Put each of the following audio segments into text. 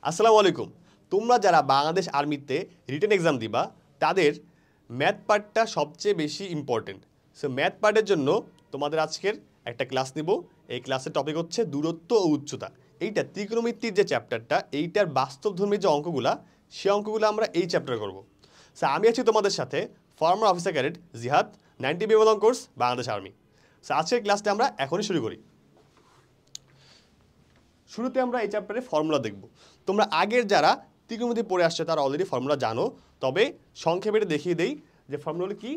আসসালামু আলাইকুম। তোমরা যারা বাংলাদেশ আর্মিতে রিটেন এক্সাম দিবা তাদের ম্যাথ পার্টটা সবচেয়ে বেশি ইম্পর্টেন্ট। সো ম্যাথ পার্টের জন্য তোমাদের আজকের একটা ক্লাস নিব। এই ক্লাসের টপিক হচ্ছে দূরত্ব ও উচ্চতা। এইটা ত্রিকোণমিতির যে চ্যাপ্টারটা, এইটার বাস্তবধর্মী যে অঙ্কগুলা, সে অঙ্কগুলো আমরা এই চ্যাপ্টারে করব। সো আমি আছি তোমাদের সাথে ফর্মার অফিসার ক্যাডেট জিহাদ, 90 বিমলং কোর্স, বাংলাদেশ আর্মি। সো আজকের ক্লাসটা আমরা এখনই শুরু করি। শুরুতে আমরা এই চ্যাপ্টারে ফর্মুলা দেখব। তোমরা আগের যারা ত্রিকোণমিতি পড়ে আসছে তারা অলরেডি ফর্মুলা জানো, তবে সংক্ষেপে দেখিয়ে দেই যে ফর্মুলা কি,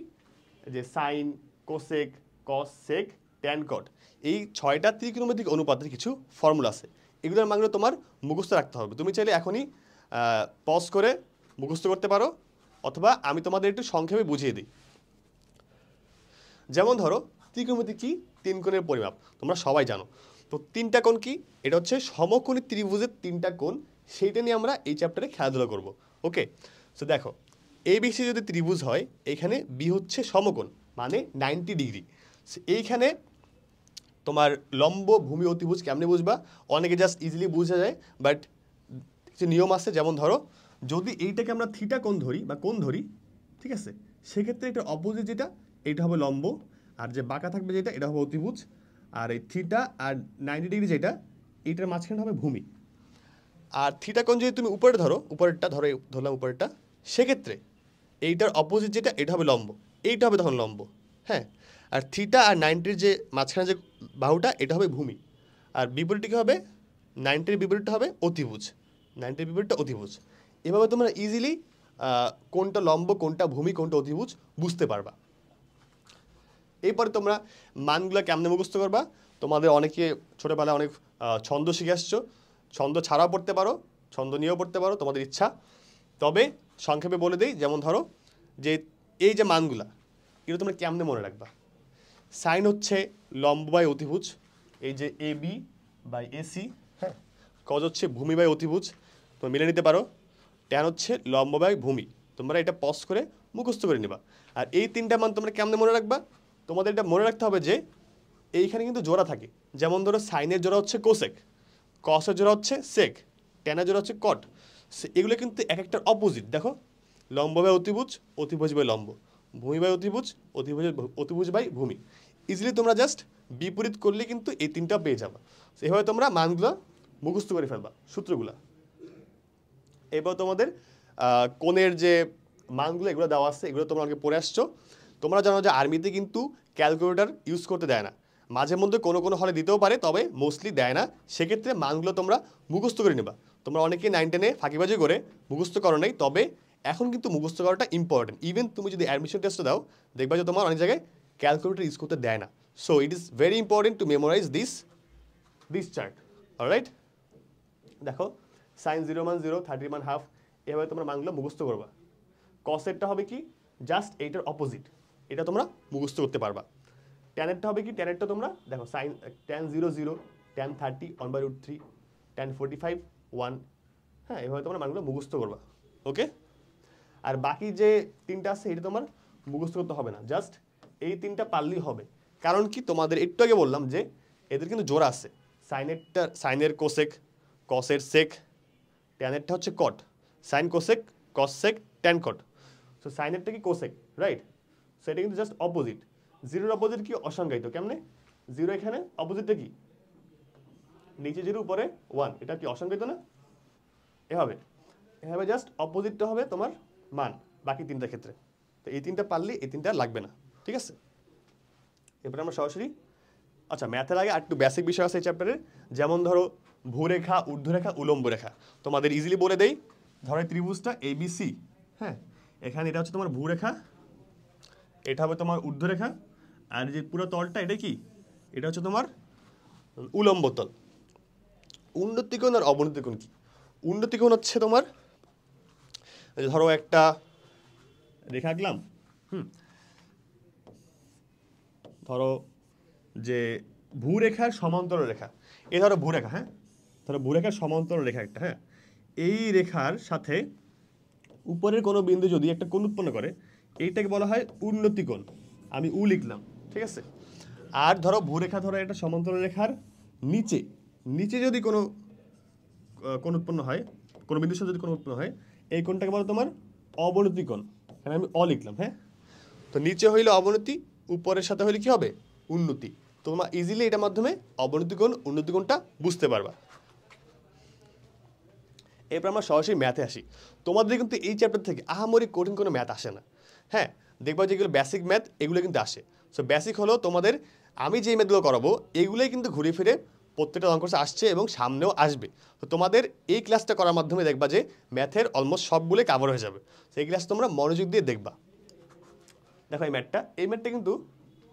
যে সাইন, কোসেক, কস, সেক, ট্যান, কট, এই 6টা ত্রিকোণমিতিক অনুপাতের কিছু ফর্মুলা আছে। এগুলোর মানগুলো তোমার মুখস্থ রাখতে হবে। তুমি চাইলে এখনই পজ করে মুখস্থ করতে পারো, অথবা আমি তোমাদের একটু সংক্ষেপে বুঝিয়ে দিই। যেমন ধরো ত্রিকোণমিতি কি, 3 কোণের পরিমাপ তোমরা সবাই জানো। তো 3টা কোণ কি, এটা হচ্ছে সমকোণী ত্রিভুজের 3টা কোণ, সেইটা নিয়ে আমরা এই চ্যাপ্টারে খেলাধুলা করব। ওকে, সো দেখো ABC যদি ত্রিভুজ হয়, এখানে বি হচ্ছে সমকোণ মানে 90 ডিগ্রি। এইখানে তোমার লম্ব ভূমি অতিভুজ কেমনে বুঝবা? অনেকে জাস্ট ইজিলি বোঝা যায়, বাট কিছু নিয়ম আছে। যেমন ধরো যদি এইটাকে আমরা থিটা কোণ ধরি বা কোণ ধরি, ঠিক আছে, সেক্ষেত্রে এটা অপোজিট যেটা, এটা হবে লম্ব, আর যে বাঁকা থাকবে যেটা, এটা হবে অতিভুজ। আর এই থিটা আর 90 ডিগ্রি যেটা, এইটার মাঝখানে হবে ভূমি। আর থিটা কোণ যদি তুমি উপরে ধরো, উপরেরটা ধরলাম উপরেরটা, সেক্ষেত্রে এইটার অপোজিট যেটা, এটা হবে লম্ব, এইটা হবে তখন লম্ব। হ্যাঁ, আর থিটা আর 90-র যে মাঝখানে যে বাহুটা, এটা হবে ভূমি। আর বিপরীতটা কী হবে? 90-র বিপরীতটা হবে অতিভুজ, 90-র বিপরীতটা অতিভুজ। এভাবে তোমরা ইজিলি কোনটা লম্ব, কোনটা ভূমি, কোনটা অতিভুজ বুঝতে পারবা। এরপরে তোমরা মানগুলো কেমনে মুখস্থ করবা? তোমাদের অনেকে ছোটোবেলায় অনেক ছন্দ শিখে আসছো, ছন্দ ছাড়াও পড়তে পারো, ছন্দ নিয়েও পড়তে পারো, তোমাদের ইচ্ছা। তবে সংক্ষেপে বলে দিই, যেমন ধরো যে এই যে মানগুলা, এগুলো তোমরা কেমনে মনে রাখবা? সাইন হচ্ছে লম্ব বাই অতিভুজ, এই যে AB বাই AC। হ্যাঁ, কজ হচ্ছে ভূমি বাই অতিভুজ, তোমরা মিলে নিতে পারো। ট্যান হচ্ছে লম্ব বাই ভূমি, তোমরা এটা পজ করে মুখস্থ করে নিবা। আর এই 3টা মান তোমরা কেমনে মনে রাখবা? তোমাদের এটা মনে রাখতে হবে যে এইখানে কিন্তু জোড়া থাকে। যেমন ধরো সাইনের জোড়া হচ্ছে কোসেক, কসের জোড়া হচ্ছে সেক, ট্যানের জোড়া হচ্ছে কট। এগুলো কিন্তু এক একটার অপোজিট। দেখো, লম্ব বাই অতিভুজ, অতিভুজ বাই লম্ব, ভূমি বাই অতিভুজ, অতিভুজ বাই ভূমি। ইজিলি তোমরা জাস্ট বিপরীত করলে কিন্তু এই 3টা পেয়ে যাবা। এভাবে তোমরা মানগুলো মুখস্থ করে ফেলবা, সূত্রগুলা। এবার তোমাদের কোণের যে মানগুলো এগুলো দেওয়া আছে, এগুলো তোমরা অনেকে পড়ে আসছো। তোমরা জানো যে আর্মিতে কিন্তু ক্যালকুলেটর ইউজ করতে দেয় না, মাঝে মধ্যে কোনো কোনো হলে দিতেও পারে, তবে মোস্টলি দেয় না। সেক্ষেত্রে মানগুলো তোমরা মুখস্থ করে নেবা। তোমরা অনেকে 9-10-এ ফাঁকিবাজি করে মুখস্থ করো নাই, তবে এখন কিন্তু মুখস্থ করাটা ইম্পর্টেন্ট। ইভেন তুমি যদি অ্যাডমিশন টেস্টে দাও, দেখবা যে তোমার অনেক জায়গায় ক্যালকুলেটর ইউজ করতে দেয় না। So it is very important to memorize this chart. Alright, দেখো সাইন 0 মান 0, 30 মান হাফ, এভাবে তোমরা মানগুলো মুখস্থ করবা। কসেরটা হবে কি, জাস্ট এইটার অপোজিট, এটা তোমরা মুখস্থ করতে পারবা। ট্যানেরটা হবে কি, ট্যানেরটা তোমরা দেখো সাইন ট্যান 0 0, ট্যান 30 1/√3, ট্যান 45 1। হ্যাঁ, এভাবে তোমরা মানগুলো মুখস্থ করবা। ওকে, আর বাকি যে 3টা আছে এটা তোমার মুখস্থ করতে হবে না, জাস্ট এই 3টা পারলেই হবে। কারণ কি, তোমাদের একটু আগে বললাম যে এদের কিন্তু জোড়া আছে। সাইনের কোসেক, কসের সেক, ট্যানেরটা হচ্ছে কট, সাইন কোসেক, কস সেক, ট্যান কট। সো সাইনেরটা কি কোসেক, রাইট? সো এটা কিন্তু জাস্ট অপোজিট। 0-র অপোজিট কি, অসংজ্ঞায়িত। কেমনে? 0 এখানে, অপোজিটটা কি, নিচে 0 উপরে 1, এটা কি অসংজ্ঞায়িত না? এভাবে জাস্ট অপোজিটটা হবে তোমার মান বাকি 3টা ক্ষেত্রে। তো এই 3টা পারলে এই 3টা লাগবে না, ঠিক আছে? এরপরে আমরা সরাসরি, আচ্ছা ম্যাথের আগে আর একটু বেসিক বিষয় আছে এই চ্যাপ্টারের। যেমন ধরো ভূরেখা, ঊর্ধ্বরেখা, উলম্ব রেখা। তোমাদের ইজিলি বলে দেই, ধরো ত্রিভুজটা ABC। হ্যাঁ, এখানে এটা হচ্ছে তোমার ভূরেখা, এটা হবে তোমার ঊর্ধ্বরেখা, আর যে পুরো তলটা এটা কি, এটা হচ্ছে তোমার উলম্ব তল। উন্নতি কোণ আর অবনতি কোণ কি? উন্নতি কোণ হচ্ছে তোমার, ধরো একটা রেখা আঁকলাম, ধরো যে ভূরেখার সমান্তরাল রেখা, এ ধরো ভূরেখা। হ্যাঁ, ধরো ভূরেখার সমান্তরাল রেখা একটা। হ্যাঁ, এই রেখার সাথে উপরের কোনো বিন্দু যদি একটা কোণ উৎপন্ন করে, এইটাকে বলা হয় উন্নতি কোণ। আমি লিখলাম, ঠিক আছে? আর ধরো ভূরেখা, ধরো একটা সমান্তরাল রেখার নিচে যদি কোনো কোণ উৎপন্ন হয়, কোনো বিন্দুর সাথে যদি কোণ উৎপন্ন হয়, এই কোণটাকে বলো তোমার অবনতি কোণ। এখানে আমি লিখলাম, হ্যাঁ। তো নিচে হইলে অবনতি, উপরের সাথে হইলে কি হবে, উন্নতি। তোমরা ইজিলি এটার মাধ্যমে অবনতি কোণ উন্নতি কোণটা বুঝতে পারবা। এরপর আমরা সরাসরি ম্যাথে আসি। তোমাদের কিন্তু এই চ্যাপ্টার থেকে আহামরি কঠিন কোনো ম্যাথ আসে না, হ্যাঁ। দেখবা যেগুলো বেসিক ম্যাথ এগুলো কিন্তু আসে। সো বেসিক হলো তোমাদের আমি যে ম্যাথগুলো করাবো এগুলোই কিন্তু ঘুরে ফিরে প্রত্যেকটা অঙ্ক আসছে এবং সামনেও আসবে। তো তোমাদের এই ক্লাসটা করার মাধ্যমে দেখবা যে ম্যাথের অলমোস্ট সবগুলোই কাভার হয়ে যাবে। সেই ক্লাস তোমরা মনোযোগ দিয়ে দেখবা। দেখো এই ম্যাথটা কিন্তু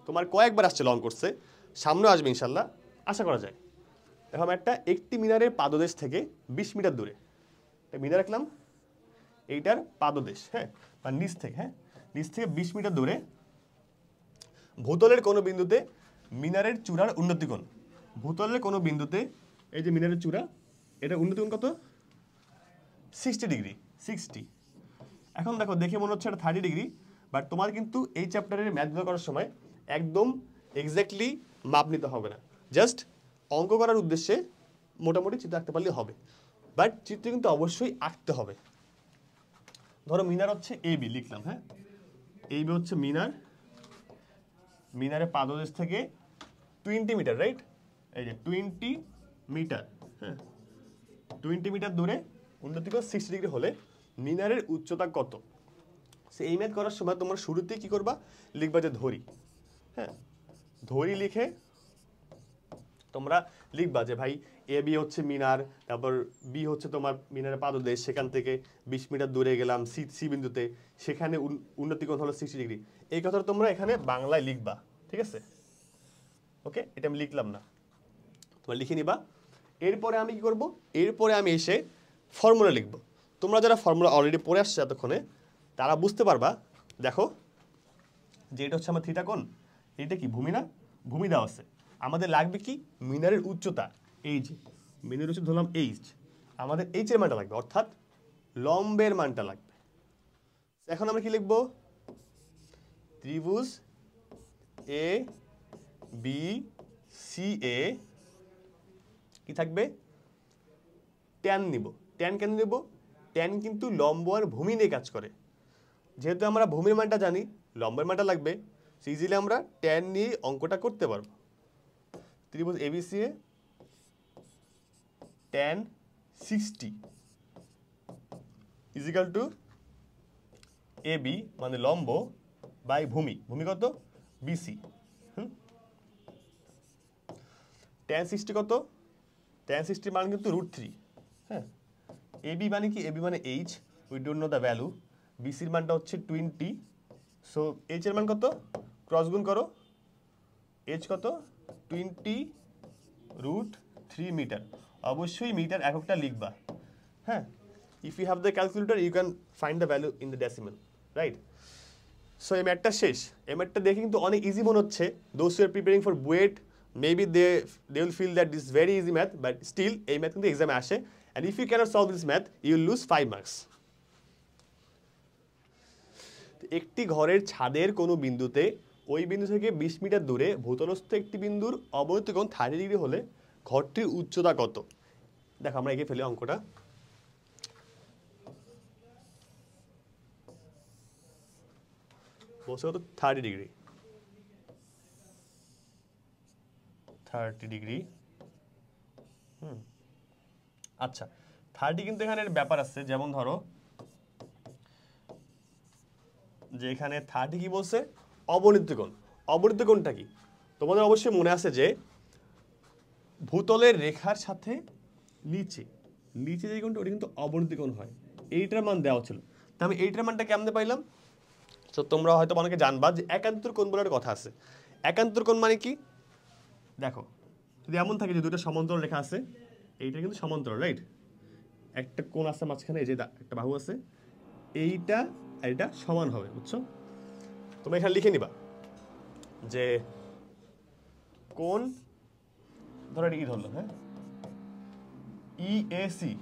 তোমার কয়েকবার আসছে লং কোর্সে, সামনেও আসবে ইনশাল্লাহ, আশা করা যায়। দেখো ম্যাথটা একটি মিনারের পাদদেশ থেকে 20 মিটার দূরে, মিনার রাখলাম, এইটার পাদদেশ, হ্যাঁ, বা নিচ থেকে, হ্যাঁ, নিচ থেকে 20 মিটার দূরে ভূতলের কোনো বিন্দুতে মিনারের চূড়ার উন্নতি কোণ। ভূতলের কোনো বিন্দুতে এই যে মিনারের চূড়া, এটা উন্নতি কোণ কত, 60 ডিগ্রি, 60। এখন দেখো দেখে মনে হচ্ছে এটা 30 ডিগ্রি, বাট তোমার কিন্তু এই চ্যাপ্টারের ম্যাথগুলো করার সময় একদম এক্স্যাক্টলি মাপ নিতে হবে না, জাস্ট অঙ্ক করার উদ্দেশ্যে মোটামুটি চিত্র আঁকতে পারলে হবে। বাট চিত্র কিন্তু অবশ্যই আঁকতে হবে। ধরো মিনার হচ্ছে এবি লিখলাম, হ্যাঁ, এবি হচ্ছে মিনার, মিনারের পাদদেশ থেকে 20 মিটার, রাইট, এই যে 20 মিটার, হ্যাঁ, 20 মিটার দূরে উন্নতি কোণ 60 ডিগ্রি হলে মিনারের উচ্চতা কত। সে এই ম্যাথ করার সময় তোমরা শুরুতেই কি করবা, লিখবা যে ধরি, হ্যাঁ, ধরি লিখে তোমরা লিখবা যে ভাই এ বি হচ্ছে মিনার, তারপর বি হচ্ছে তোমার মিনারের পাদদেশ, সেখান থেকে 20 মিটার দূরে গেলাম সি বিন্দুতে, সেখানে উন্নতি কোণ হলো 60 ডিগ্রি। এই কথাটা তোমরা এখানে বাংলায় লিখবা, ঠিক আছে? ওকে, এটা আমি লিখলাম না, তোমরা লিখে নিবা। এরপরে আমি কি করব, এরপরে আমি এসে ফর্মুলা লিখব। তোমরা যারা ফর্মুলা অলরেডি পড়ে আসছে এতক্ষণে তারা বুঝতে পারবা। দেখো যে এটা হচ্ছে আমার থিটা কোণ, এটা কি ভূমি না, ভূমি দেওয়া আছে। আমাদের লাগবে কি, মিনারের উচ্চতা, এই যে মিনারের উচ্চতা ধরলাম এইচ, আমাদের এইচ এর মানটা লাগবে, অর্থাৎ লম্বের মানটা লাগবে। এখন আমরা কি লিখব, ত্রিভুজ এ বি সি এ কি থাকবে, ট্যান নিব। ট্যান কেন নেব, ট্যান কিন্তু লম্ব আর ভূমি নিয়ে কাজ করে। যেহেতু আমরা ভূমির মানটা জানি, লম্বের মানটা লাগবে, ইজিলি আমরা ট্যান নিয়ে অঙ্কটা করতে পারবো। ত্রিভুজ ABC A tan 60 is equal to A B মানে লম্ব বাই ভূমি, ভূমি কত, বিসি। ট্যান 60 কত, ট্যান 60 মান কিন্তু √3, হ্যাঁ। এ বি মানে কি, এ বি মানে H, we don't know the value. বিসির মানটা হচ্ছে 20, সো এইচ এর মান কত, ক্রস গুণ করো, এইচ কত, 20√3 মিটার। অবশ্যই মিটার এককটা লিখবা, হ্যাঁ। If you have the calculator you can find the value in the decimal, right. So এই ম্যাথটা শেষ। এই ম্যাথটা দেখে কিন্তু অনেক ইজি মনে হচ্ছে। Those who are preparing for BUET maybe they will feel that this very easy math, but still এই ম্যাথ কিন্তু এক্সামে আসে। And if you can't solve this math you will lose 5 marks. একটি ঘরের ছাদের কোনো বিন্দুতে ওই বিন্দু থেকে 20 মিটার দূরে ভূতলস্থ একটি বিন্দুর অবনতি কোণ 30 ডিগ্রি হলে ঘরটির উচ্চতা কত। দেখো আমরা এঁকে ফেলি অঙ্কটা। বলছে কত, 30 ডিগ্রি, 30 ডিগ্রি। আচ্ছা 30 কিন্তু এখানে ব্যাপার আছে, যেমন ধরো যে এখানে 30 কি বলছে, অবনতি কোণ। অবনতি কোণটা কি তোমাদের অবশ্যই মনে আছে যে ভূতলের রেখার সাথে নিচে নিচে যে কোণটা ওটা কিন্তু অবনতি কোণ হয়। এইটার মান দেওয়া ছিল, তা আমি এইটার মানটা কেমনে পাইলাম। তো তোমরা হয়তো অনেকে জানবা যে একান্তর কোণ বলে একটা কথা আছে। একান্তর কোণ মানে কি, দেখো যদি এমন থাকে যে দুটো সমান্তরাল রেখা আছে, এইটা কিন্তু সমান্তরাল, রাইট, একটা কোণ আছে মাঝখানে, এই যে একটা বাহু আছে, এইটা আর এটা সমান হবে, বুঝছো। তোমরা এখানে লিখে নিবা যে কোণ, ধরো এটা ই ধরলো, হ্যাঁ, EAC,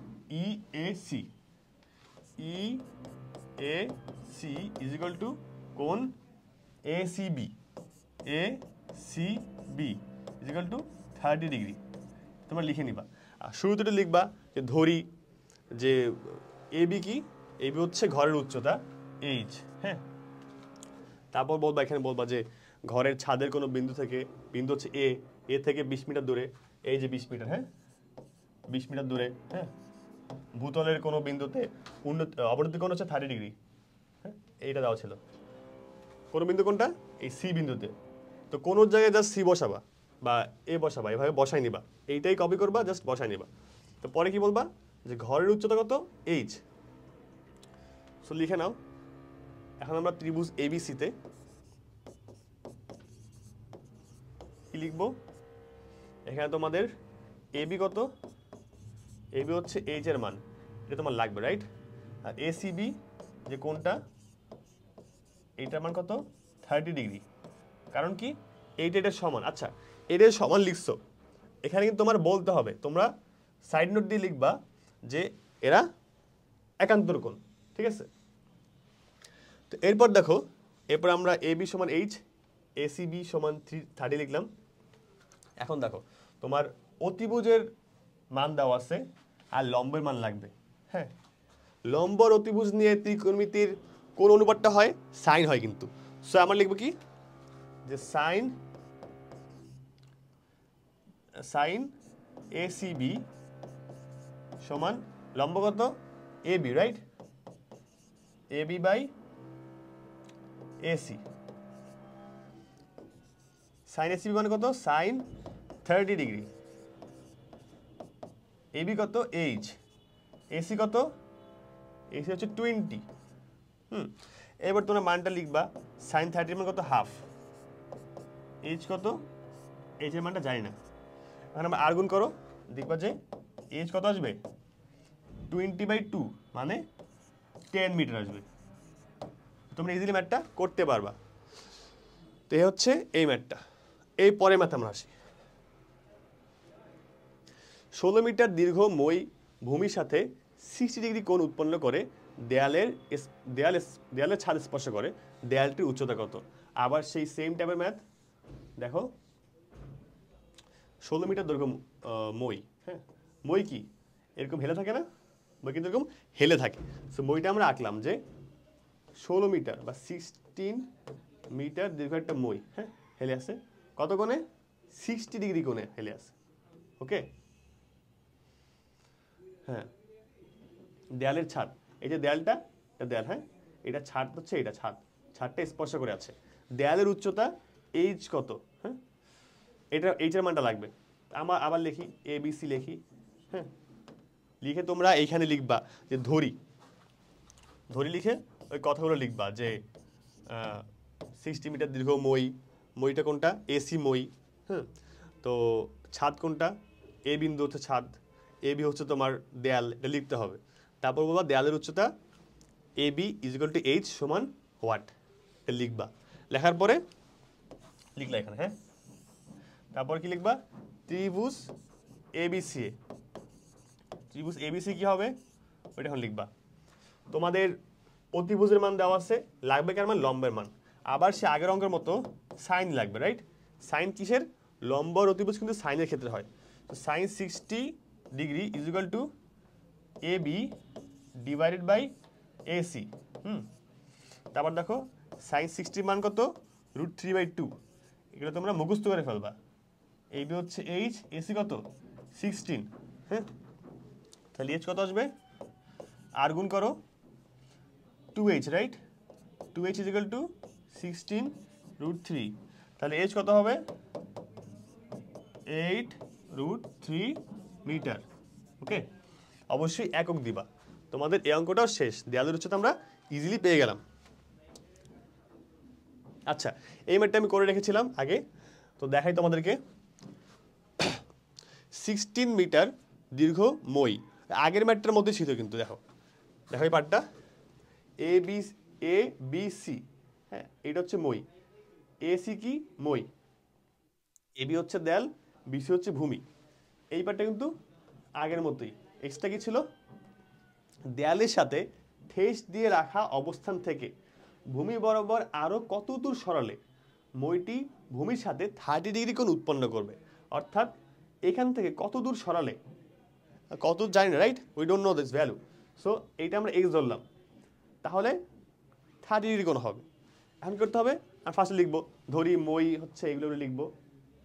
EAC, EAC is equal to কোণ ACB, ACB is equal to 30 degree. তোমরা লিখে নিবা। আর শুরুতে লিখবা যে ধরি, যে এবি কি, এবি হচ্ছে ঘরের উচ্চতা এইচ, হ্যাঁ। তারপর বলবা, এখানে বলবা যে ঘরের ছাদের কোনো বিন্দু থেকে, বিন্দু হচ্ছে এ থেকে 20 মিটার দূরে, এই যে 20 মিটার, হ্যাঁ 20 মিটার দূরে, হ্যাঁ ভূতলের কোনো বিন্দুতে অবনতি কোণ হচ্ছে 30 ডিগ্রি, হ্যাঁ এইটা দেওয়া ছিল। কোন বিন্দু কোনটা, এই সি বিন্দুতে। তো কোন জায়গায় জাস্ট সি বসাবা বা এ বসাবা, এভাবে বসাই নিবা, এইটাই কপি করবা, জাস্ট বসাই নিবা। তো পরে কি বলবা যে ঘরের উচ্চতা কত, এইচ। সো লিখে নাও। এখন আমরা ত্রিভুজ এবিসিতে কি লিখবো, এখানে তোমাদের এবি কত, এবি হচ্ছে এইচ এর মান, এটা তোমার লাগবে, রাইট। আর এসিবি যে কোনটা, এইটার মান কত, 30 ডিগ্রি। কারণ কি, এইটা এটার সমান। আচ্ছা, এটার সমান লিখছো, এখানে কিন্তু তোমার বলতে হবে, তোমরা সাইড নোট দিয়ে লিখবা যে এরা একান্তর কোণ, ঠিক আছে। তো এরপর দেখো, এরপর আমরা এবি সমান এইচ, এসিবি সমান 30 লিখলাম। এখন দেখো তোমার অতিভুজের মান দেওয়া আছে আর লম্বের মান লাগবে, হ্যাঁ। লম্ব আর অতিভুজ নিয়ে ত্রিকোণমিতির কোন অনুপাতটা হয়, সাইন হয় কিন্তু। সো আমরা লিখবো কি, যে সাইন এসিবি সমান লম্ব কত, AB, right, AB by AC. Sine ACB মানে কত, সাইন 30 ডিগ্রি। এবি কত, এইচ। এসি কত, এসি হচ্ছে 20। এবার তোমরা মানটা লিখবা, সাইন 30 মানে কত, হাফ। এইচ কত, এইচ এর মানটা জানি না, এখন আমরা আর গুণ করো, দেখবা যে এইচ কত আসবে, 20/2 মানে 10 মিটার আসবে। তোমরা ইজিলি ম্যাথটা করতে পারবা। তো এই হচ্ছে এই ম্যাথটা। এই পরের ম্যাথ আমরা আসি। 16 মিটার দীর্ঘ মই ভূমির সাথে 60 ডিগ্রি কোণ উৎপন্ন করে দেয়ালের ছাদ স্পর্শ করে, দেয়ালটির উচ্চতা কত। আবার সেই সেম টাইপের ম্যাথ দেখো, 16 মিটার দৈর্ঘ্য মই, হ্যাঁ মই কি এরকম হেলে থাকে না, মই কিন্তু এরকম হেলে থাকে। সো মইটা আমরা আঁকলাম যে 16 মিটার বা 16 মিটার দীর্ঘ একটা মই, হ্যাঁ হেলে আছে কত কোণে, 60 ডিগ্রি কোণে হেলে আছে, ওকে। হ্যাঁ দেয়ালের ছাদ, এই যে দেয়ালটা, এটা দেয়াল, হ্যাঁ এটা ছাদ হচ্ছে, এটা ছাদটা স্পর্শ করে আছে। দেয়ালের উচ্চতা এইচ কত, হ্যাঁ এটা এইচের মানটা লাগবে। আবার লিখি, এ বি সি লিখি, হ্যাঁ লিখে তোমরা এইখানে লিখবা যে ধরি লিখে ওই কথাগুলো লিখবা যে 60 মিটার দীর্ঘ মইটা কোনটা, এসি মই, হ্যাঁ। তো ছাদ কোনটা, এ বিন্দু হচ্ছে ছাদ, এ বি হচ্ছে তোমার দেয়াল, এটা লিখতে হবে। তারপর বলবা দেয়ালের উচ্চতা A B is equal two H সমান হোয়াট, এটা লিখবা। লেখার পরে লিখলা এখানে, হ্যাঁ। তারপর কি লিখবা, ত্রিভুজ এবিসি, ত্রিভুজ এবিসি কি হবে ওইটা এখন লিখবা। তোমাদের অতিভুজের মান দেওয়া আছে, লাগবে কার মান, লম্বের মান। আবার সে আগের অঙ্কের মতো সাইন লাগবে, রাইট। সাইন কিসের, লম্ব আর অতিভুজ কিন্তু সাইনের ক্ষেত্রে হয়। তো sine 60 degree equal to A B divided by AC. তারপর দেখো সাইন 60 মান কত, √3/2। এগুলো তোমরা মুখস্থ করে ফেলবা। এই বি হচ্ছে এইচ, এসি কত 16, হ্যাঁ। তাহলে এইচ কত আসবে, আর গুণ করো 2h, right. 2h is equal two 16√3। তাহলে এইচ কত হবে, 8√3 মিটার, ওকে। অবশ্যই একক দিবা। তোমাদের এই অঙ্কটাও শেষ, দেয়ালের উচ্চতা আমরা ইজিলি পেয়ে গেলাম। আচ্ছা, এই ম্যাথটা আমি করে রেখেছিলাম আগে, তো দেখাই তোমাদেরকে। 16 মিটার দীর্ঘ মই, আগের ম্যাথটার মধ্যে ছিল কিন্তু, দেখো এই পার্টটা এ বি সি, হ্যাঁ এটা হচ্ছে মই, এসি কি মই, এ বি হচ্ছে দেয়াল, বিসি হচ্ছে ভূমি। এই পার্টটা কিন্তু আগের মতোই। এক্সট্রা কি ছিল, দেয়ালের সাথে ঠেস দিয়ে রাখা অবস্থান থেকে ভূমি বরাবর আরো কত দূর সরালে মইটি ভূমির সাথে 30 ডিগ্রি কোণ উৎপন্ন করবে। অর্থাৎ এখান থেকে কত দূর সরালে কত জানি না, right? We don't no this value. So এইটা আমরা এক্স ধরলাম, তাহলে 30 ডিগ্রি কোণ হবে। এখন করতে হবে, আর ফার্স্টে লিখবো, ধরি মই হচ্ছে এগুলো লিখবো,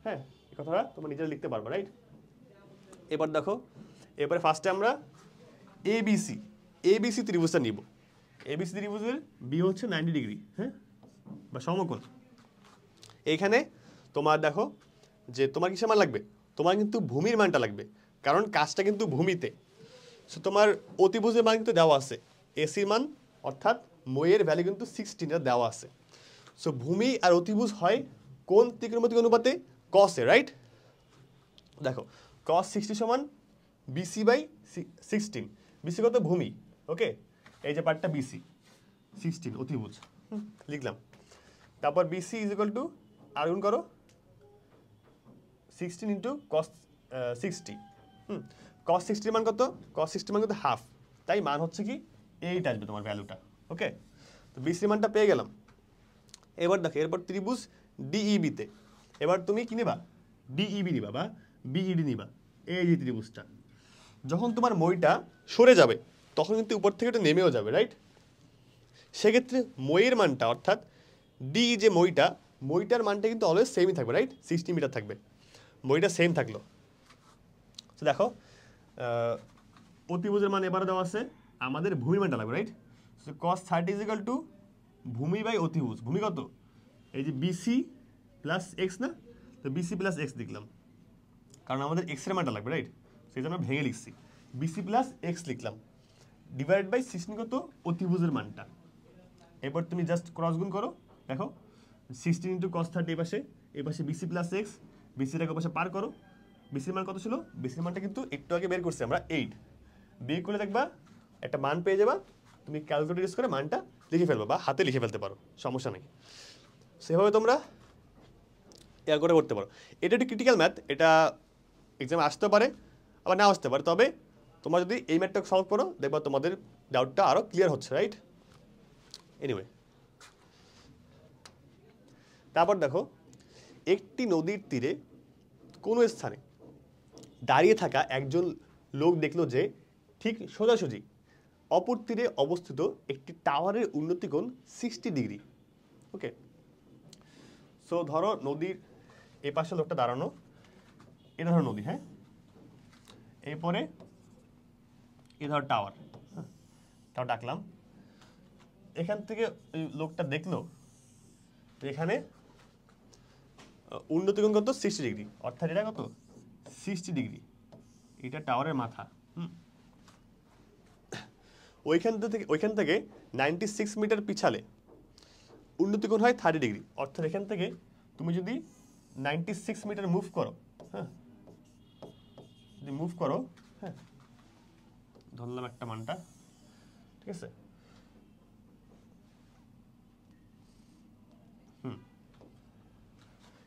হ্যাঁ, এই কথাটা তোমরা নিজেরা লিখতে পারবে, রাইট? এবার দেখো, এবারে ফার্স্টে আমরা এবিসি এবিসি ত্রিভুজটা নিব। এবিসি ত্রিভুজের বি হচ্ছে 90 ডিগ্রি, হ্যাঁ, বা সমকোণ। এইখানে তোমার দেখো যে তোমার কিসের মান লাগবে, তোমার কিন্তু ভূমির মানটা লাগবে, কারণ কাজটা কিন্তু ভূমিতে। সো তোমার অতিভুজের মান কিন্তু দেওয়া আছে, এসির মান অর্থাৎ মইয়ের ভ্যালু কিন্তু 16 দেওয়া আছে। সো ভূমি আর অতিভুজ হয় কোন ত্রিকোণমিতিক অনুপাতে, কসে, রাইট? দেখো cos 60 সমান বিসি বাই 16। বিসি কত? ভূমি, ওকে, এই যে পার্টটা বিসি 16 অতিভুজ, লিখলাম। তারপর বিসি ইজ ইকুয়াল টু আর গুণ করো 16 ইন্টু cos 60। cos 60 মান কত? cos 60 মান কত? হাফ। তাই মান হচ্ছে কি এইটা আসবে তোমার ভ্যালুটা, ওকে। তো বিসি মানটা পেয়ে গেলাম। এবার দেখো, এরপর ত্রিভুজ ডিইবিতে এবার তুমি কি নিবা? ডিইবি নিবা বা বিইডি নিবা, এই যে ত্রিভুজটা। যখন তোমার মইটা সরে যাবে তখন কিন্তু উপর থেকে এটা নেমেও যাবে, রাইট? সেক্ষেত্রে মইয়ের মানটা অর্থাৎ ডি যে মইটার মানটা কিন্তু অলওয়েজ সেমই থাকবে, রাইট? 60 মিটার থাকবে, মইটা সেম থাকলো। তো দেখো অতিভুজের মান এবারে দেওয়া আছে, আমাদের ভূমির মানটা লাগবে, right? So cos 30 is equal two ভূমি বাই অতিভুজ। ভূমি কত? এই যে বিসি প্লাস এক্স না, তো বিসি প্লাস এক্স লিখলাম, কারণ আমাদের এক্স এর মানটা লাগবে, রাইট? সেই জন্য ভেঙে লিখছি, বিসি প্লাস এক্স লিখলাম, ডিভাইড বাই 16 কত? অতিভুজের মানটা। এরপর তুমি জাস্ট ক্রস গুণ করো, দেখো 16 ইন্টু cos 30 এই পাশে বিসি প্লাস এক্স, বিসিটাকে পাশে পার করো। বিসির মান কত ছিল? বিসির মানটা কিন্তু একটু আগে বের করছি আমরা 8। বের করে দেখবা একটা মান পেয়ে যাবা, তুমি ক্যালকুলেটর ইউজ করে মানটা লিখে ফেলবা বা হাতে লিখে ফেলতে পারো, সমস্যা নেই। সেভাবে তোমরা এর করে করতে পারো। এটা একটি ক্রিটিক্যাল ম্যাথ, এটা এক্সামে আসতে পারে আবার না আসতে পারে, তবে তোমরা যদি এই ম্যাথটা সলভ করো দেখবা তোমাদের ডাউটটা আরও ক্লিয়ার হচ্ছে, রাইট? এনিওয়ে, তারপর দেখো, একটি নদীর তীরে কোনো স্থানে দাঁড়িয়ে থাকা একজন লোক দেখলো যে ঠিক সোজাসুজি অপর তীরে অবস্থিত একটি টাওয়ারের উন্নতি কোণ 60 ডিগ্রি, ওকে। সো ধরো নদীর এ পাশে লোকটা দাঁড়ানো, এটা ধরো নদী, হ্যাঁ, এরপরে এ ধরো টাওয়ার, তাও ডাকলাম। এখান থেকে ওই লোকটা দেখলো এখানে উন্নতি কোণ কত? 60 ডিগ্রি, অর্থাৎ এটা কত? 60 ডিগ্রি, এটা টাওয়ারের মাথা। ওইখান থেকে 96 মিটার পিছালে উন্নতি কোণ হয় 30 ডিগ্রি, অর্থাৎ এখান থেকে তুমি যদি 96 মিটার মুভ করো, হ্যাঁ, যদি মুভ করো, হ্যাঁ, ধরলাম একটা মানটা, ঠিক আছে,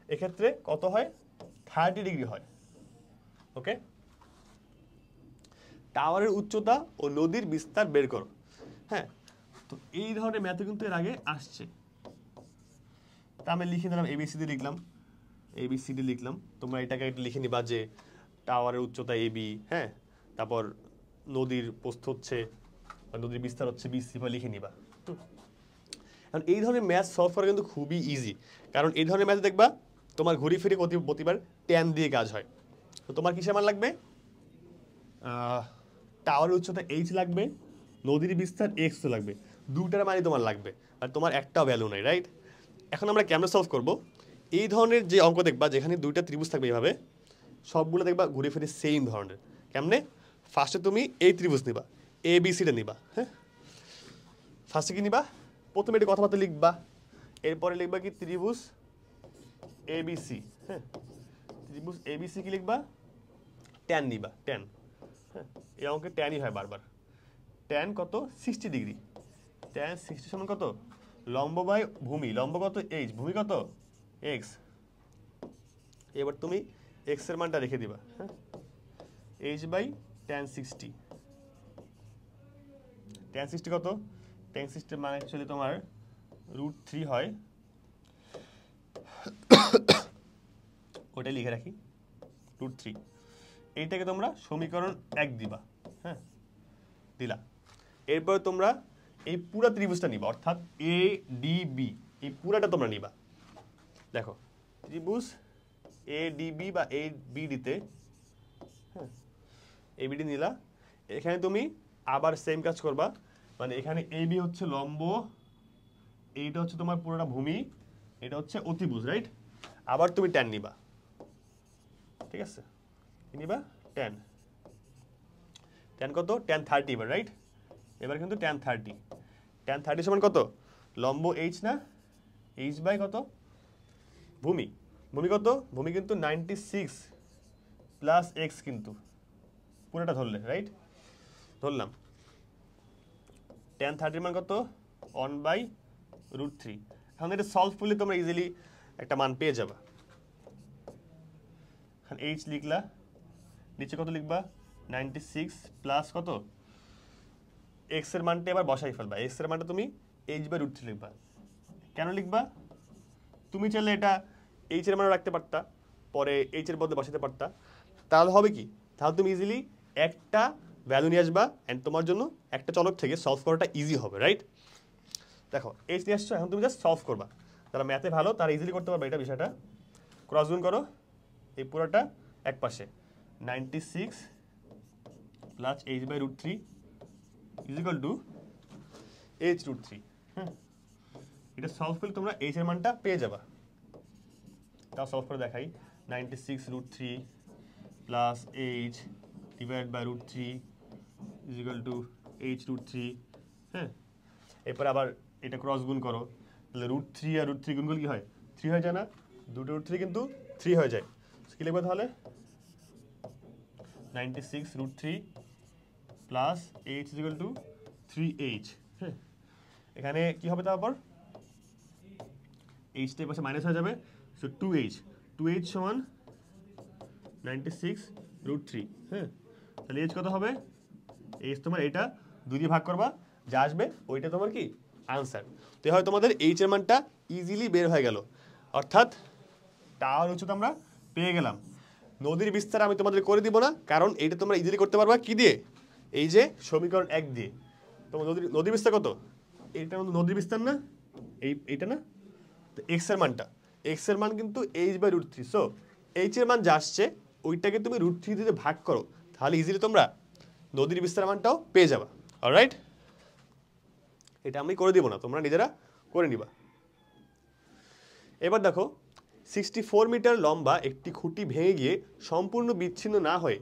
এক্ষেত্রে কত হয়? 30 ডিগ্রি হয়, ওকে। টাওয়ারের উচ্চতা ও নদীর বিস্তার বের করো, হ্যাঁ। তো এই ধরনের ম্যাথ কিন্তু এর আগে আসছে, তা আমি লিখে দিলাম, এবিসিডি লিখলাম, এবিসিডি লিখলাম। তোমরা এটাকে একটু লিখে নিবা যে টাওয়ারের উচ্চতা এবি, হ্যাঁ, তারপর নদীর প্রস্থ হচ্ছে বা নদীর বিস্তার হচ্ছে বিসি, বা লিখে নিবা। কারণ এই ধরনের ম্যাথ সলভ করা কিন্তু খুবই ইজি, কারণ এই ধরনের ম্যাথ দেখবা তোমার ঘুরি ফিরে প্রতিবার ট্যান দিয়ে কাজ হয়। তো তোমার কিসের মান লাগবে? টাওয়ারের উচ্চতা এইচ লাগবে, নদীর বিস্তার এক্স লাগবে, দুটার মানই তোমার লাগবে, আর তোমার একটাও ভ্যালু নাই, রাইট? এখন আমরা কেমনে সলভ করব? এই ধরনের যে অঙ্ক দেখবা যেখানে দুইটা ত্রিভুজ থাকবে এইভাবে, সবগুলো দেখবা ঘুরে ফিরে সেম ধরনের। কেমনে? ফার্স্টে তুমি এই ত্রিভুজ নিবা, এ বি সিটা নিবা, হ্যাঁ। ফার্স্টে কি নিবা? প্রথমে এটা কথাবার্তা লিখবা, এরপরে লিখবা কি ত্রিভুজ এবিসি, হ্যাঁ, ত্রিভুজ এবিসি কি লিখবা? ট্যান নিবা, ট্যান, হ্যাঁ, এই অঙ্কে ট্যানই হয় বারবার। ট্যান কত? 60 ডিগ্রি। ট্যান 60 সমান কত? লম্ব বাই ভূমি, লম্ব কত? এইচ, ভূমি কত? এক্স। এবার তুমি এক্স এর মানটা রেখে দিবা, হ্যাঁ, এইচ বাই ট্যান 60। ট্যান 60 কত? ট্যান 60 মানে অ্যাকচুয়ালি তোমার √3 হয়, ওটাই লিখে রাখি, √3। এইটাকে তোমরা সমীকরণ 1 দিবা, হ্যাঁ দিলা। এরপর তোমরা এই পুরো ত্রিভুজটা নিবা, অর্থাৎ এ ডি বি, এই পুরাটা তোমরা নিবা। দেখো ত্রিভুজ এ ডি বি বা এ বি ডিতে, হ্যাঁ এ বি ডি নিলা। এখানে তুমি আবার সেম কাজ করবা, মানে এখানে এ বি হচ্ছে লম্ব, এইটা হচ্ছে তোমার পুরোটা ভূমি, এটা হচ্ছে অতিভুজ, রাইট। আবার তুমি ট্যান নিবা, ঠিক আছে, কি নিবা? ট্যান। ট্যান কত? ট্যান 30 এবার, রাইট। এবার কিন্তু ট্যান 30, ট্যান 30 সমান কত? লম্ব এইচ না, এইচ বাই কত? ভূমি। ভূমি কত? ভূমি কিন্তু 96 প্লাস এক্স, কিন্তু পুরোটা ধরলে, রাইট। ধরলাম ট্যান 30 মান কত? 1/√3। এখন এটা সলভ করলে তোমরা ইজিলি একটা মান পেয়ে যাবা। এখন এইচ লিখলা, নিচে কত লিখবা? 96 প্লাস কত? এক্স এর মানটা এবার বসাই ফেলবা। এক্স এর মানটা তুমি h/√3 লিখবা। কেন লিখবা? তুমি চাইলে এটা এইচ এর মান রাখতে পারতা, পরে এইচ এর বদলে বসাতে পারতা, তাহলে হবে কি? তাহলে তুমি ইজিলি একটা ভ্যালু নিয়ে আসবা, অ্যান্ড তোমার জন্য একটা চলক থেকে সলভ করাটা ইজি হবে, রাইট। দেখো এইচ নিয়ে আসছো, এখন তুমি জাস্ট সলভ করবা। যারা ম্যাথে ভালো তারা ইজিলি করতে পারবে এটা বিষয়টা। ক্রস গুণ করো, এই পুরোটা এক পাশে 96 plus h/√3 is equal to h√3। হ্যাঁ, এটা সলভ করলে তোমরা h এর মানটা পেয়ে যাবা। তাও সলভ করে দেখাই। 96√3 plus h divide by √3 is equal to h√3। হ্যাঁ, এরপর আবার এটা ক্রস গুণ করো, তাহলে √3 আর √3 গুণ করলে কি হয়? 3 হয়ে যায় না? দুটো √3 কিন্তু 3 হয়ে যায়। কি লিখবো তাহলে? 96√3 plus h is equal two 3h। হ্যাঁ, এখানে কি হবে? তারপর এইচটা পাশে মাইনাস হয়ে যাবে, সো 2h সমান 96√3। হ্যাঁ, তাহলে h কত হবে? h তোমার এটা 2 দিয়ে ভাগ করবা, যা আসবে ওইটা তোমার কি আনসার। তো হয় তোমাদের h এর মানটা ইজিলি বের হয়ে গেল, অর্থাৎ টাওয়ার উচ্চতা আমরা পেয়ে গেলাম। নদীর বিস্তার আমি তোমাদের করে দিব না, কারণ এইটা তোমরা ইজিলি করতে পারবা কি দিয়ে? এই যে সমীকরণ 1 দিয়ে। তোমার নদীর বিস্তার কত? এইটা নদীর বিস্তার না, এইটা না? তো এক্স এর মানটা, এক্স এর মান কিন্তু h/√3। সো এইচ এর মান যা আসছে ওইটাকে তুমি √3 দিয়ে ভাগ করো, তাহলে ইজিলি তোমরা নদীর বিস্তার মানটাও পেয়ে যাবা। অলরাইট, এটা আমি করে দিব না, তোমরা নিজেরা করে নিবা। এবার দেখো 64 মিটার লম্বা একটি খুঁটি ভেঙে গিয়ে সম্পূর্ণ বিচ্ছিন্ন না হয়ে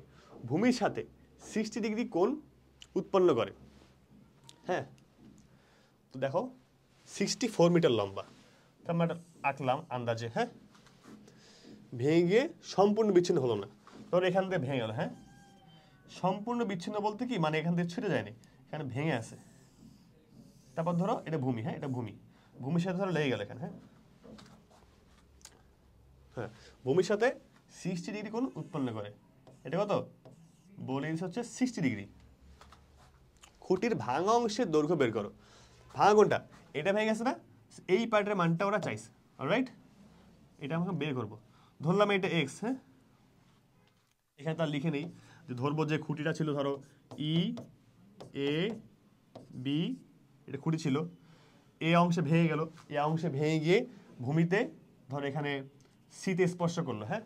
ভূমির সাথে 60 ডিগ্রি কোণ উৎপন্ন করে। হ্যাঁ, তো দেখো 64 মিটার লম্বা, আমরা আঁকলাম আন্দাজে। হ্যাঁ, ভেঙে গিয়ে সম্পূর্ণ বিচ্ছিন্ন হলো না, ধরো এখান থেকে ভেঙে গেল। হ্যাঁ, সম্পূর্ণ বিচ্ছিন্ন বলতে কি, মানে এখান থেকে ছুটে যায়নি, এখানে ভেঙে আছে। তারপর ধরো এটা ভূমি, হ্যাঁ এটা ভূমি, ভূমির সাথে ধরো লেগে গেল এখানে। হ্যাঁ, হ্যাঁ ভূমির সাথে 60 ডিগ্রি কোণ উৎপন্ন করে। এটা কত বলে হচ্ছে 60 ডিগ্রি। খুঁটির ভাঙা অংশের দৈর্ঘ্য বের করো। ভাঙা কোনটা? এটা ভেঙে গেছে না, এই পার্টের মানটা ওরা চাইছে। অলরাইট, এটা আমরা বের করব। ধরলাম এটা এক্স। হ্যাঁ, এখানে তার লিখে নেই যে ধরবো যে খুঁটিটা ছিল ধরো ই এ বি, এটা খুঁটি ছিল, এ অংশে ভেঙে গেল, এ অংশে ভেঙে গিয়ে ভূমিতে ধরো এখানে সিতে স্পর্শ করলো। হ্যাঁ,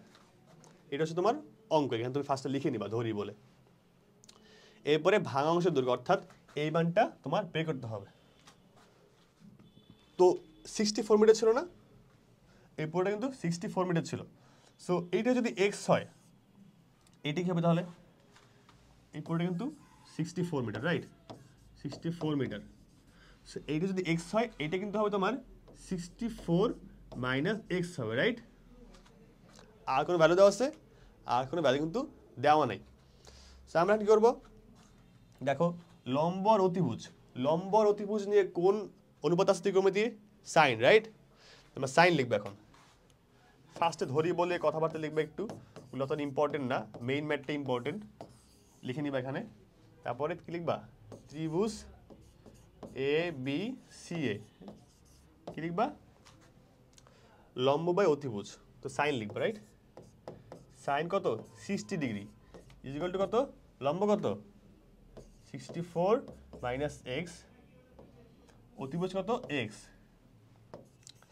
এটা হচ্ছে তোমার অঙ্ক, এখানে তুমি ফার্স্টে লিখে নিবা ধরি বলে। এরপরে ভাঙা অংশের দৈর্ঘ্য, অর্থাৎ এই মানটা তোমার বের করতে হবে। তো 64 মিটার ছিল না, এই পুরোটা কিন্তু 64 মিটার ছিল। সো এইটা যদি এক্স হয়, এইটা কি হবে তাহলে? এই পুরোটা কিন্তু 64 মিটার, রাইট, 64 মিটার। সো এইটা যদি এক্স হয়, এইটা কিন্তু হবে তোমার 64 মাইনাস এক্স হবে, রাইট। আর কোনো ভ্যালু দেওয়া আছে? আর কোনো ভ্যালু কিন্তু দেওয়া নাই। সো আমরা কি করবো? দেখো লম্ব আর অতিভুজ, লম্ব আর অতিভুজ নিয়ে কোন অনুপাত আছে ত্রিকোণমিতির? Sine, right. তোমরা সাইন লিখবে। এখন ফার্স্টে ধরি বলে কথাবার্তা লিখবে একটু, ওগুলো অত ইম্পর্টেন্ট না, মেইন ম্যাথটা ইম্পর্টেন্ট। লিখে নিবা এখানে। তারপরে কি লিখবা? ত্রিভুজ এ বি সি এ, কি লিখবা? লম্ব বাই অতিভুজ, তো সাইন লিখবা, রাইট। সাইন কত? 60 ডিগ্রি। ইজিক্যাল টু কত, লম্ব কত 64 মাইনাস এক্স, অতিভুজ কত এক্স,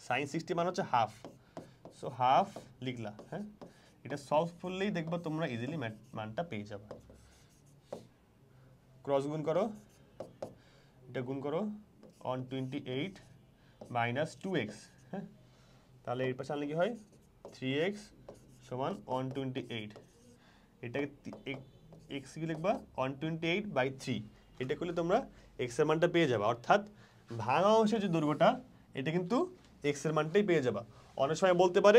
সাইন 60 মানে হচ্ছে হাফ, সো হাফ লিখলা। হ্যাঁ, এটা সলভ করলেই দেখবা তোমরা ইজিলি মানটা পেয়ে যাবে। ক্রস গুণ করো, এটা গুণ করো 128 মাইনাস 2x। হ্যাঁ, তাহলে এর পাশে আনলে কি হয় 3x সমান 128। এটাকে x কি লিখবা 128/3। এটা করলে তোমরা x এর মানটা পেয়ে যাবে, অর্থাৎ ভাঙা অংশের যে দৈর্ঘ্যটা এটা কিন্তু x এর মানটাই পেয়ে যাবা। অনেক সময় বলতে পারে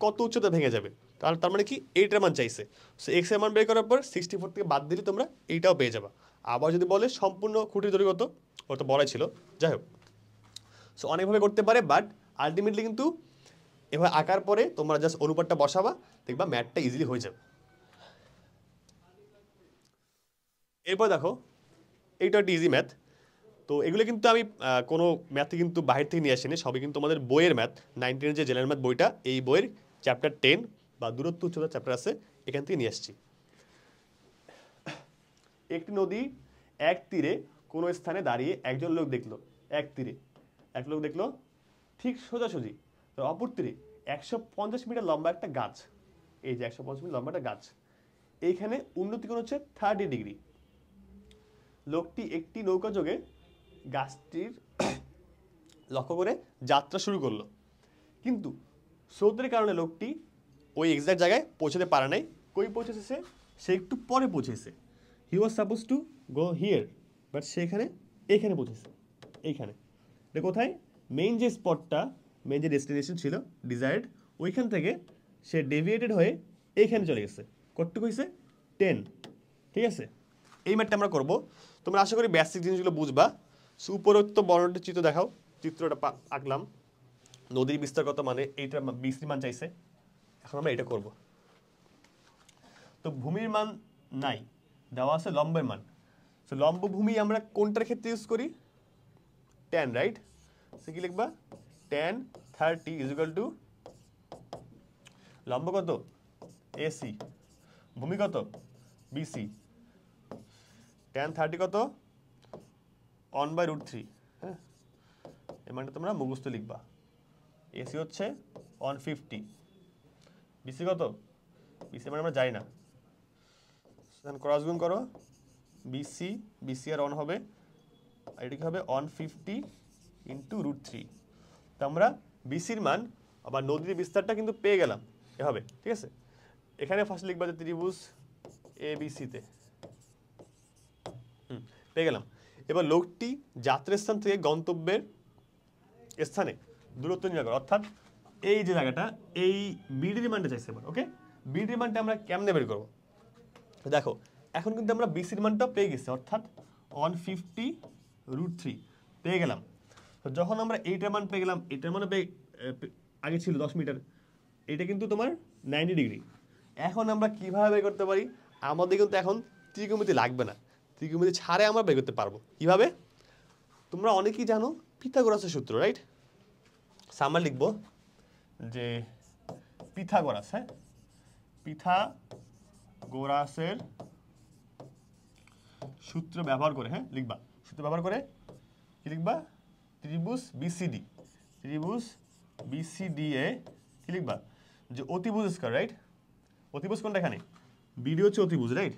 কত উচ্চতা ভেঙে যাবে, তার মানে কি এইটার মান চাইছে। সো x এর মান বের করার পর 64 থেকে বাদ দিলে তোমরা এইটাও পেয়ে যাবা। আবার যদি বলে সম্পূর্ণ খুঁটির দৈর্ঘ্য কত, ওটা বলাই ছিল, যাই হোক। সো অনেকভাবে করতে পারে, বাট আলটিমেটলি কিন্তু এভাবে আঁকার পরে তোমরা জাস্ট অনুপাতটা বসাবা, দেখবা ম্যাথটা ইজিলি হয়ে যাবে। এরপর দেখো, এইটা একটা ইজি ম্যাথ। তো এগুলো কিন্তু আমি কোনো ম্যাথে কিন্তু বাইরে থেকে নিয়ে আসিনি, সবই কিন্তু আমাদের বইয়ের ম্যাথ। 9 10 যে জেনারেল ম্যাথ বইটা, এই বইয়ের চ্যাপ্টার 10 বা দূরত্ব উচ্চতা চ্যাপ্টার আছে, এখান থেকে নিয়ে আসছি। একটি নদী এক তীরে কোনো স্থানে দাঁড়িয়ে একজন লোক দেখলো, এক তীরে এক লোক দেখলো ঠিক সোজাসুজি তো অপর তীরে 150 মিটার লম্বা একটা গাছ। এই যে 150 মিটার লম্বা একটা গাছ, এইখানে উন্নতি কোণ হচ্ছে 30 ডিগ্রি। লোকটি একটি নৌকা যোগে গাছটির লক্ষ্য করে যাত্রা শুরু করলো, কিন্তু স্রোতের কারণে লোকটি ওই এক্সাক্ট জায়গায় পৌঁছাতে পারে নাই। কই পৌঁছেছে সে একটু পরে পৌঁছেছে। He was suppose to go here, but সেখানে এইখানে পৌঁছেছে, এইখানে। এটা কোথায়, মেইন যে স্পটটা, মেইন যে ডেস্টিনেশন ছিল ডিজায়ার্ড, ওইখান থেকে সে ডেভিয়েটেড হয়ে এইখানে চলে গেছে। কতটুকু হয়েছে 10। ঠিক আছে, এই ম্যাথটা আমরা করবো। তোমরা আশা করি বেসিক জিনিসগুলো বুঝবা। উপরোক্ত বর্ণটির চিত্র দেখাও, চিত্রটা আঁকলাম। নদীর বিস্তার কত, মানে এইটা বিসি মান চাইছে, এখন আমরা এটা করব। তো ভূমির মান নাই, দেওয়া আছে লম্বের মান। তো লম্ব ভূমি আমরা কোনটার ক্ষেত্রে ইউজ করি, tan, রাইট? সে কি লিখবা, tan 30 ইজ ইকুয়াল টু লম্ব কত AC, ভূমি কত BC, tan 30 কত 1/√3। হ্যাঁ, এই মানটা তোমরা মুখস্থ লিখবা। AC হচ্ছে 150, BC কত, BC মানে আমরা যাই না, ক্রস গুণ করো, BC আর 1 হবে, আর এটা কি হবে 150 ইন্টু √3। তো আমরা BCর মান আবার নদীর বিস্তারটা কিন্তু পেয়ে গেলাম এভাবে। ঠিক আছে, এখানে ফার্স্ট লিখবা যে ত্রিভুজ ABCতে পেয়ে গেলাম। এবার লোকটি যাত্রার স্থান থেকে গন্তব্যের স্থানে দূরত্ব নির্ণয় করো, অর্থাৎ এই যে জায়গাটা, এই বিডির মানটা চাইছে এবার। ওকে, বিডির মানটা আমরা কেমনে বের করবো, দেখো এখন কিন্তু আমরা BCর মানটা পেয়ে গেছি, অর্থাৎ 150√3 পেয়ে গেলাম। তো যখন আমরা এইটার মান পেয়ে গেলাম, এটার মানে আগে ছিল 10 মিটার, এটা কিন্তু তোমার 90 ডিগ্রি। এখন আমরা কিভাবে বের করতে পারি, আমাদের কিন্তু এখন ত্রিকোণমিতি লাগবে না, ত্রিকোণমিতি ছাড়ে আমরা বের করতে পারবো। কিভাবে, তোমরা অনেকেই জানো পিথাগোরাসের সূত্র, রাইট? আমরা লিখবো যে পিথাগোরাস, হ্যাঁ, পিথাগোরাসের সূত্র ব্যবহার করে, হ্যাঁ লিখবা, সূত্র ব্যবহার করে কি লিখবা, ত্রিভুজ BCD এ কি লিখবা, যে অতিভুজ স্কয়ার, রাইট? অতিভুজ কোনটা, এখানে BD হচ্ছে অতিভুজ, রাইট?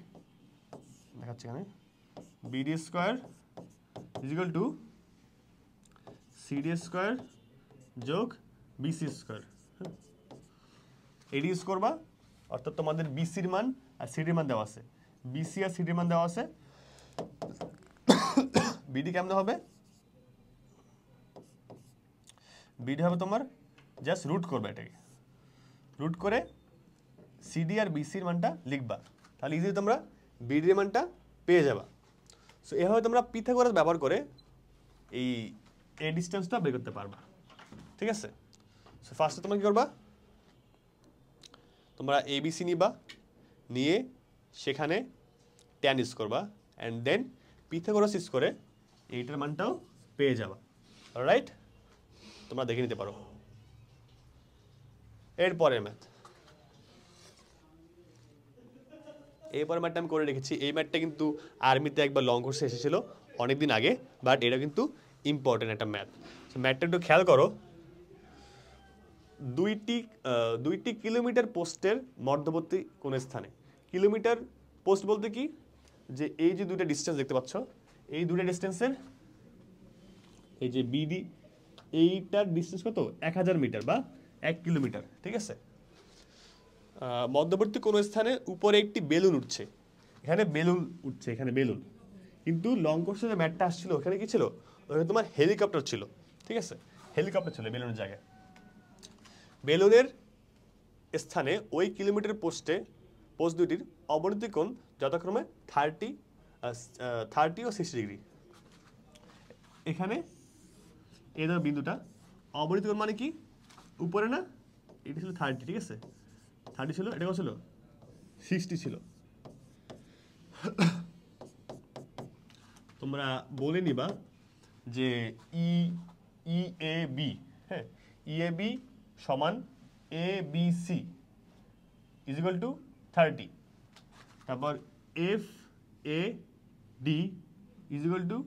দেখাচ্ছে এখানে BD square is equal two CD square যোগ BC স্কয়ার। এডি ইউজ করবা, অর্থাৎ তোমাদের BCর মান আর সিডির মান দেওয়া আছে, BC আর সিডির মান দেওয়া আছে। বিডি কেমন হবে, বিডি হবে তোমার জাস্ট রুট করবে, এটাকে রুট করে সিডি আর BCর মানটা লিখবা, তাহলে ইজিলি তোমরা বিডির মানটা পেয়ে যাবা। সো এভাবে তোমরা পিথাগোরাস ব্যবহার করে এই ডিসটেন্সটা বের করতে পারবা। ঠিক আছে, সো ফার্স্টে তোমরা কি করবা, তোমরা ABC নিবা, নিয়ে সেখানে tan ইউজ করবা, অ্যান্ড দেন পিথাগোরাস ইউজ করে এইটার মানটাও পেয়ে যাবা। অলরাইট, তোমরা দেখে নিতে পারো। এরপরের ম্যাথ, এরপর ম্যাথটা আমি করে রেখেছি। এই ম্যাথটা কিন্তু আর্মিতে একবার লং কোর্সে এসেছিল অনেকদিন আগে, বাট এটা কিন্তু ইম্পর্টেন্ট একটা ম্যাথ। ম্যাথটা একটু খেয়াল করো। দুইটি কিলোমিটার পোস্টের মধ্যবর্তী কোন স্থানে, কিলোমিটার পোস্ট বলতে কি, যে এই যে দুইটা ডিস্টেন্স দেখতে পাচ্ছ, এই দুইটা ডিস্টেন্সের এই যে বিডি, এইটার ডিস্টেন্স কত, 1000 মিটার বা 1 কিলোমিটার, ঠিক আছে। মধ্যবর্তী কোনো স্থানে উপরে একটি বেলুন উঠছে, এখানে বেলুন উঠছে, এখানে বেলুন, কিন্তু লং কোর্সে যে ম্যাটটা আসছিল ওখানে কি ছিল, ওখানে তোমার হেলিকপ্টার ছিল, ঠিক আছে, হেলিকপ্টার ছিল বেলুনের জায়গায়। বেলুনের স্থানে ওই কিলোমিটার পোস্ট দুটির অবনতি কোণ যথাক্রমে 30 ও 60 ডিগ্রি। এখানে এই ধরো বিন্দুটা, অবনতি কোণ মানে কি, উপরে না, এটা ছিল 30, ঠিক আছে, 30 ছিল, এটা কত ছিল, 60 ছিল। তোমরা বলে নিবা যে EAB, হ্যাঁ, EAB সমান ABC ইজ ইকুয়াল টু 30, তারপর FAD is equal two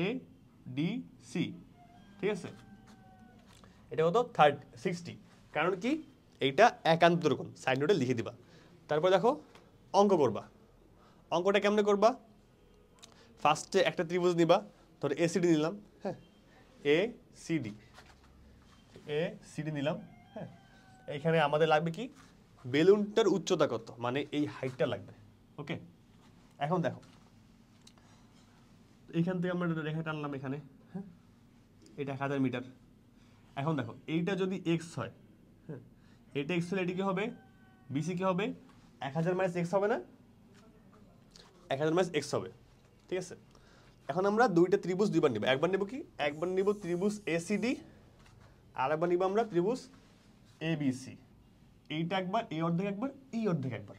ADC, ঠিক আছে। এটা কত, 60, কারণ কি এইটা একান্তর কোণ, সাইড নোটে লিখে দিবা। তারপর দেখো অঙ্ক করবা। অঙ্কটা কেমনে করবা, ফার্স্টে একটা ত্রিভুজ নিবা, ধরো ACD নিলাম, হ্যাঁ, ACD নিলাম, হ্যাঁ। এইখানে আমাদের লাগবে কি, বেলুনটার উচ্চতা কত, মানে এই হাইটটা লাগবে, ওকে। এখন দেখো এইখান থেকে আমরা রেখা টানলাম এখানে, হ্যাঁ, এটা 1000 মিটার। এখন দেখো এইটা যদি x হয়, হ্যাঁ, এটা x হলে এটি কি হবে, BC কি হবে, 1000 মাইনাস x হবে না, 1000 মাইনাস x হবে, ঠিক আছে। এখন আমরা দুইটা ত্রিভুজ দুইবার নিব, একবার নিব কি, একবার নিব ত্রিভুজ ACD, আর একবার নিব আমরা ত্রিভুজ ABC। এইটা একবার, এই অর্ধেক একবার, এই অর্ধেক একবার,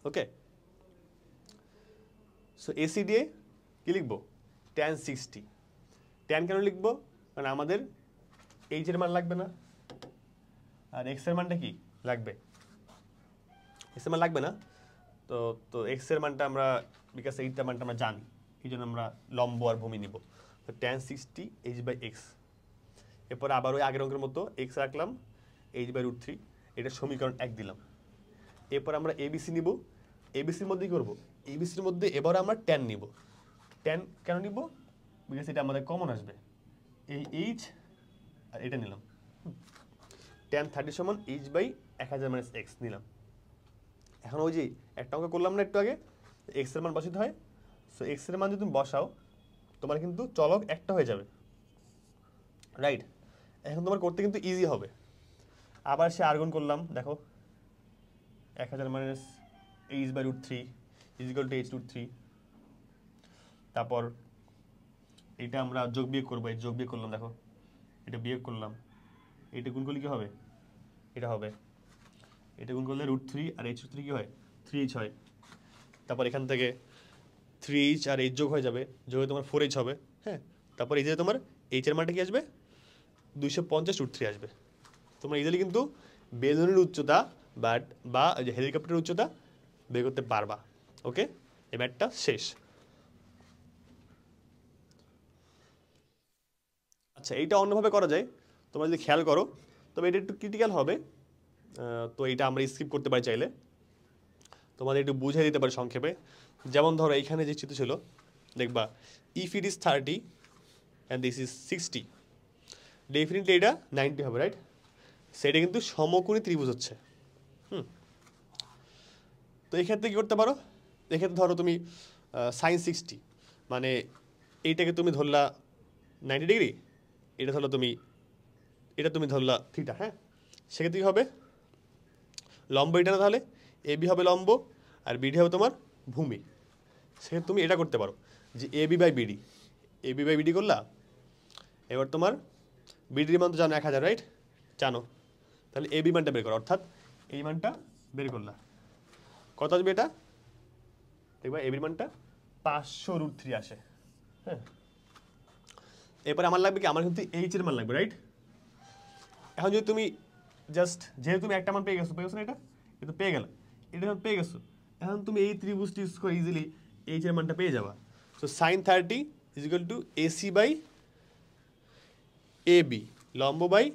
ওকে। সো ACD এ কি লিখবো, tan 60। tan কেন লিখবো, কারণ আমাদের h এর মান লাগবে না, আর x এর মানটা কি লাগবে, x এর মান লাগবে না, তো তো x এর মানটা আমরা, বিকজ এইটার মানটা আমরা জানি, এই জন্য আমরা লম্ব আর ভূমি নিব। তো tan 60 h/x, এরপর আবার ওই আগের অঙ্কের মতো x রাখলাম, h/√3, এটা সমীকরণ 1 দিলাম। এরপর আমরা ABC নিব, ABCর মধ্যে কি করব, ABCর মধ্যে এবার আমরা tan নিব। tan কেন নিব, বিকজ এটা আমাদের কমন আসবে, এই h আর এটা নিলাম, tan 30 সমান h/1000 মাইনাস x নিলাম। এখন ওই যে একটা অঙ্ক করলাম না একটু আগে, x এর মান বসাতে হয়, সো x এর মান যদি তুমি বসাও তোমার কিন্তু চলক একটা হয়ে যাবে, রাইট। এখন তোমার করতে কিন্তু ইজি হবে। আবার সে আর্গুন করলাম, দেখো 1000 minus h/√3 is equal to h√3, তারপর এটা আমরা যোগ বিয়োগ করবো, এই যোগ বিয়োগ করলাম, দেখো এটা বিয়োগ করলাম, এটা গুণ করলে কি হবে, এটা হবে, এটা গুণ করলে √3 আর h√3 কি হয়, 3h হয়। তারপর এখান থেকে 3h আর h যোগ হয়ে যাবে, যোগ হয়ে তোমার 4h হবে, হ্যাঁ। তারপর এই যে তোমার h এর মানটা কি আসবে, 250 √3 আসবে। তোমরা ইজিলি কিন্তু বেলুনের উচ্চতা বা হেলিকপ্টারের উচ্চতা বের করতে পারবা, ওকে। এই ম্যাথটা শেষ। আচ্ছা, এইটা অন্যভাবে করা যায়, তোমরা যদি খেয়াল করো, তবে এটা একটু ক্রিটিক্যাল হবে, তো এটা আমরা স্কিপ করতে পারি চাইলে, তোমাদের একটু বুঝিয়ে দিতে পারি সংক্ষেপে। যেমন ধরো এইখানে যে চিত্র ছিল, দেখবা if it is 30 and this is 60, definitely এটা 90 হবে, রাইট। সেটা কিন্তু সমকোণী ত্রিভুজ হচ্ছে, তো এক্ষেত্রে কী করতে পারো, এক্ষেত্রে ধরো তুমি sin 60, মানে এইটাকে তুমি ধরলা 90 ডিগ্রি, এটা তুমি ধরলা থিটা, হ্যাঁ। সেক্ষেত্রে কী হবে, লম্ব এটা না, তাহলে এবি হবে লম্ব আর বিডি হবে তোমার ভূমি। সেক্ষেত্রে তুমি এটা করতে পারো যে এবি বাই বিডি করলা, এবার তোমার বিডির মান তো জানো 1000, রাইট, জানো, তাহলে এবি মানটা বের করো, অর্থাৎ এই মানটা বের করলা, কত আসবে এটা, দেখবা এবির মানটা 500√3 আসে, হ্যাঁ। এরপরে আমার লাগবে কি, আমার কিন্তু এইচ এর মান লাগবে, রাইট। এখন যদি তুমি জাস্ট যেহেতু তুমি একটা মান পেয়ে গেছো না, এটা কিন্তু পেয়ে গেলে, এটা যখন পেয়ে গেছো, এখন তুমি এই ত্রিভুজটি ইউজ করে ইজিলি এইচ এর মানটা পেয়ে যাবা। So sine 30 is equal to AC by A B, লম্ব বাই